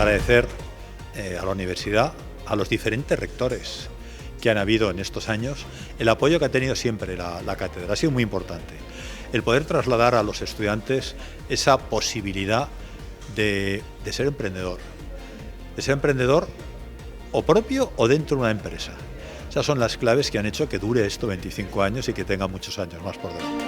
agradecer a la universidad, a los diferentes rectores que han habido en estos años, el apoyo que ha tenido siempre la cátedra. Ha sido muy importante el poder trasladar a los estudiantes esa posibilidad de ser emprendedor o propio o dentro de una empresa. Esas son las claves que han hecho que dure esto 25 años y que tenga muchos años más por delante.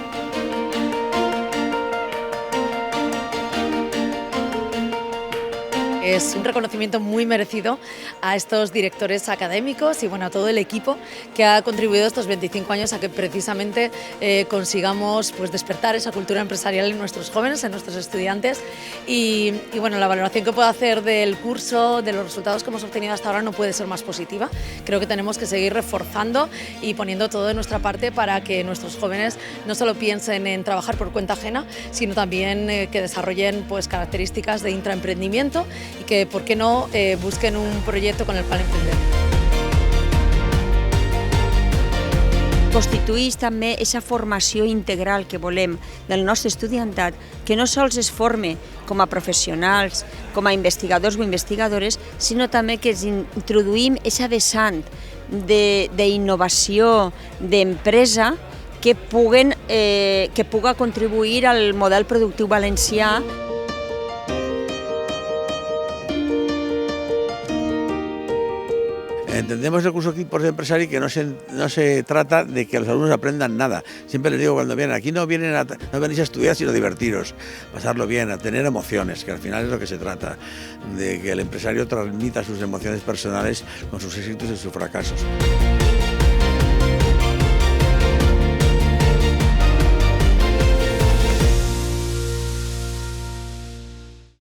Es un reconocimiento muy merecido a estos directores académicos y bueno, a todo el equipo que ha contribuido estos 25 años a que precisamente consigamos pues, despertar esa cultura empresarial en nuestros jóvenes, en nuestros estudiantes y bueno, la valoración que puedo hacer del curso, de los resultados que hemos obtenido hasta ahora no puede ser más positiva. Creo que tenemos que seguir reforzando y poniendo todo de nuestra parte para que nuestros jóvenes no solo piensen en trabajar por cuenta ajena, sino también que desarrollen pues, características de intraemprendimiento y que, ¿por qué no, busquen un proyecto con el cual emprender? Constituïx també aquesta formació integral que volem del nostre estudiantat, que no sols es forme com a professionals, com a investigadors o investigadores, sinó també que introduïm aquesta vessant d'innovació, d'empresa, que puga contribuir al model productiu valencià. Entendemos el curso aquí por ser empresario que no se trata de que los alumnos aprendan nada. Siempre les digo cuando vienen, aquí no venís a estudiar sino a divertiros, pasarlo bien, a tener emociones, que al final es lo que se trata, de que el empresario transmita sus emociones personales con sus éxitos y sus fracasos.